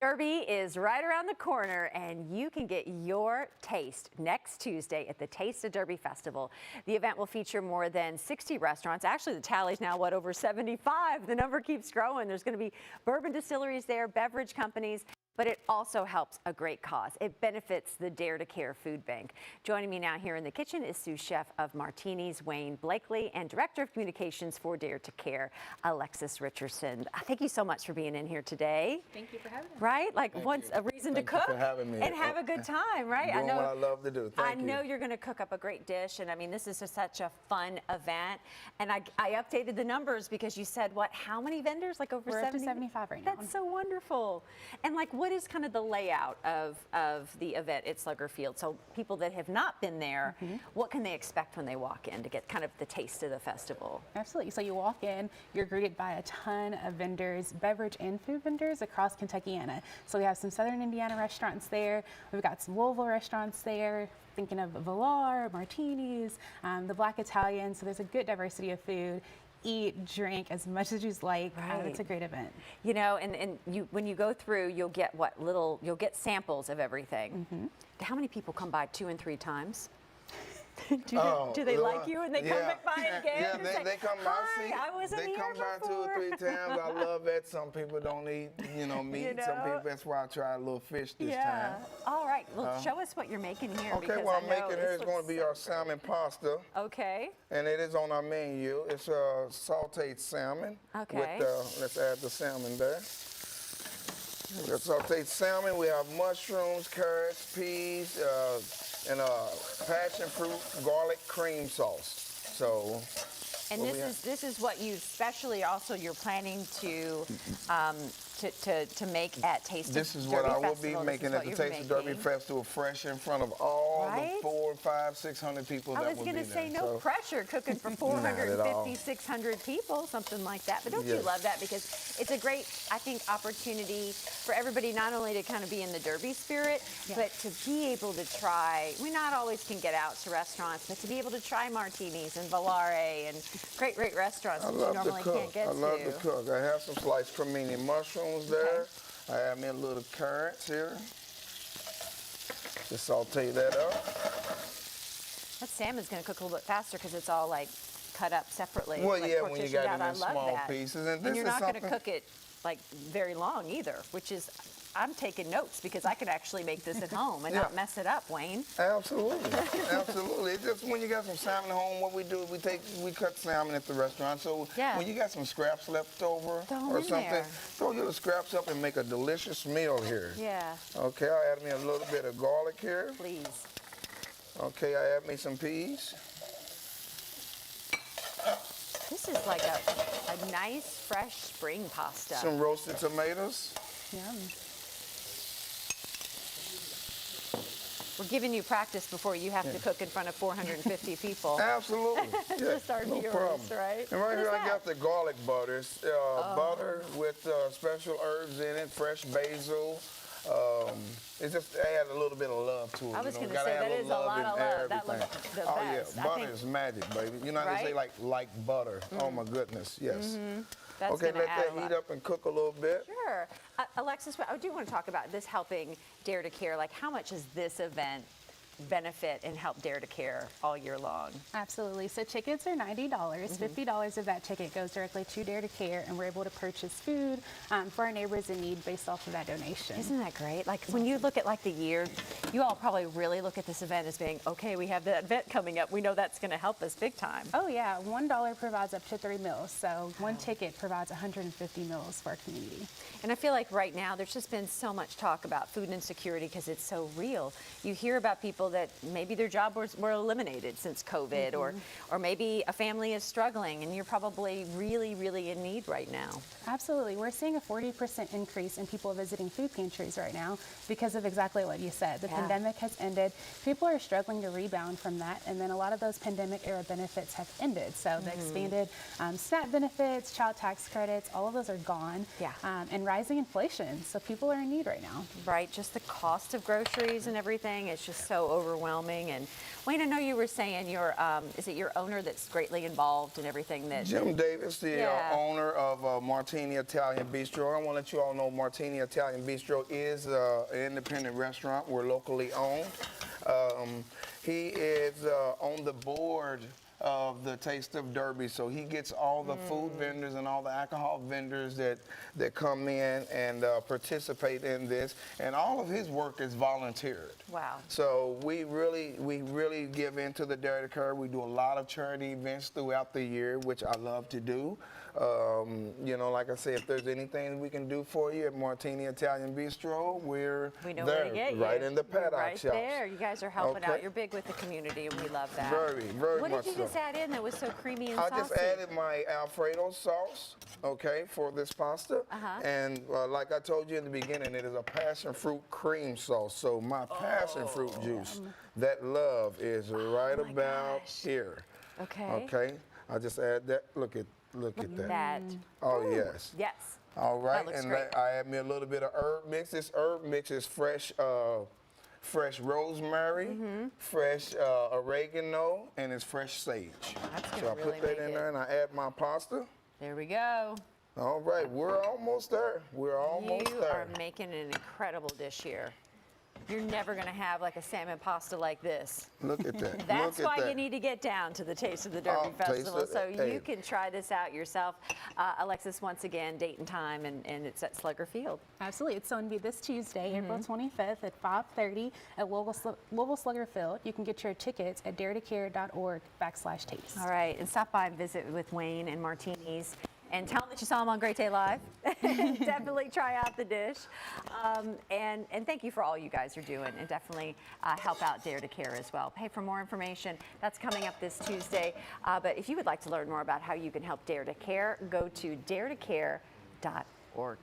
Derby is right around the corner, and you can get your taste next Tuesday at the Taste of Derby Festival. The event will feature more than 60 restaurants. Actually, the tally's now, over 75? The number keeps growing. There's going to be bourbon distilleries there, beverage companies, but it also helps a great cause. It benefits the Dare to Care Food Bank. Joining me now here in the kitchen is sous chef of Martini's, Wayne Blakely, and Director of Communications for Dare to Care, Alexis Richardson. Thank you so much for being in here today. Thank you for having me. Right? Like once a reason to cook for having me. and have a good time, right? Doing what I love to do. Thank you. I know you're going to cook up a great dish, and I mean, this is just such a fun event. And I updated the numbers because you said, what, how many vendors? Like over 70? We're up to 75 right now. That's so wonderful. And like, what is kind of the layout of the event at Slugger Field? So people that have not been there, what can they expect when they walk in to get kind of the taste of the festival? Absolutely. So you walk in, you're greeted by a ton of vendors, beverage and food vendors across Kentuckiana. So we have some Southern Indiana restaurants there. We've got some Louisville restaurants there. Thinking of Villar, Martini's, the Black Italian. So there's a good diversity of food. Eat, drink as much as you like. Right. It's a great event. You know, and you when you go through, you'll get you'll get samples of everything. How many people come by 2 and 3 times? Do they like you and they come back by again? Yeah, they come by. See, I wasn't they here come by before. 2 or 3 times. I love that. Some people don't eat, meat. Some people, that's why I tried a little fish this time. All right. Well, show us what you're making here. Okay, what I'm making here is going to be our salmon pasta. Okay. And it is on our menu. It's sauteed salmon. Okay. With, let's add the salmon there. The sauteed salmon. We have mushrooms, carrots, peas, and passion fruit garlic cream sauce. So. And this is what you specially also you're planning to make at Taste of Derby Festival. This is what I will be making at the Taste of Derby Festival, fresh in front of all the 400, 500, 600 people that will be there. I was going to say no pressure cooking for 450, 600 people, something like that. But don't you love that? Because it's a great, I think, opportunity for everybody not only to kind of be in the Derby spirit, but to be able to try. We not always can get out to restaurants, but to be able to try Martini's and Volare and great restaurants that you normally can't get to. I love to cook. I have some sliced cremini mushrooms there. I have me a little carrots here. Just saute that up. That salmon's going to cook a little bit faster because it's all like cut up separately. Well, like yeah, when you got it in small that. pieces. And you're not going to cook it like very long either, which is, I'm taking notes because I could actually make this at home and not mess it up, Wayne. Absolutely, absolutely. It's just when you got some salmon at home, what we do, we cut salmon at the restaurant. So when you got some scraps left over or something, throw your scraps up and make a delicious meal here. Yeah. Okay, I'll add me a little bit of garlic here. Please. Okay, I add me some peas. This is like a nice, fresh spring pasta. Some roasted tomatoes. Yum. We're giving you practice before you have to cook in front of 450 people. Absolutely. Just our viewers, problem. right? And right here I got the garlic butter. It's butter with special herbs in it, fresh basil. It just adds a little bit of love to it. I was going to Gotta say add that is a lot of love. That everything. looks the Oh best. yeah, butter is magic, baby. You know how they say like butter. Oh my goodness, yes. That's okay, let add that heat up and cook a little bit. Sure. Alexis, I do want to talk about this helping Dare to Care. Like, how much is this event benefit and help Dare to Care all year long? Absolutely. So tickets are $90. $50 of that ticket goes directly to Dare to Care, and we're able to purchase food for our neighbors in need based off of that donation. Isn't that great? Like when you look at like the year, you all probably really look at this event as being, okay, we have that event coming up. We know that's going to help us big time. Oh yeah, $1 provides up to 3 meals. So one ticket provides 150 meals for our community. And I feel like right now there's just been so much talk about food insecurity because it's so real. You hear about people that maybe their job were eliminated since COVID, or maybe a family is struggling and you're probably really in need right now. Absolutely. We're seeing a 40% increase in people visiting food pantries right now because of exactly what you said. The pandemic has ended. People are struggling to rebound from that, and then a lot of those pandemic era benefits have ended. So the expanded SNAP benefits, child tax credits, all of those are gone. And rising inflation. So people are in need right now. Right. Just the cost of groceries and everything is just so overwhelming. And Wayne, I know you were saying is it your owner that's greatly involved in everything that? Jim Davis, the owner of Martini Italian Bistro. I want to let you all know Martini Italian Bistro is an independent restaurant. We're locally owned. He is on the board of the Taste of Derby, so he gets all the food vendors and all the alcohol vendors that come in and participate in this, and all of his work is volunteered. Wow. So we really give into the Dare to Care. We do a lot of charity events throughout the year, which I love to do. You know, like I said, if there's anything we can do for you at Martini Italian Bistro, we know where there, to get you. right in the paddock right shops. There. You guys are helping out. You're big with the community, and we love that. Very much so. What did you just add in that was so creamy and saucy? I just added my Alfredo sauce, okay, for this pasta. And like I told you in the beginning, it is a passion fruit cream sauce. So my passion fruit juice, that love is right about here. Okay. Okay. I just add that. Look at that. Oh, yes. Yes. All right. That looks And great. I add me a little bit of herb mix. This herb mix is fresh rosemary, fresh oregano, and it's fresh sage. That's So I really put that in there and I add my pasta. There we go. All right, we're almost there. We're almost You there. are making an incredible dish here. You're never going to have like a salmon pasta like this. Look at that. That's Look at why that. you need to get down to the Taste of the Derby Festival so you can try this out yourself. Alexis, once again, date and time, and it's at Slugger Field. Absolutely. It's going to be this Tuesday, April 25th at 5:30 at Louisville Slugger Field. You can get your tickets at daretocare.org/taste. All right, and stop by and visit with Wayne and Martini's. And tell them that you saw them on Great Day Live. Definitely try out the dish. And thank you for all you guys are doing. And definitely help out Dare to Care as well. Hey, for more information, that's coming up this Tuesday. But if you would like to learn more about how you can help Dare to Care, go to daretocare.org.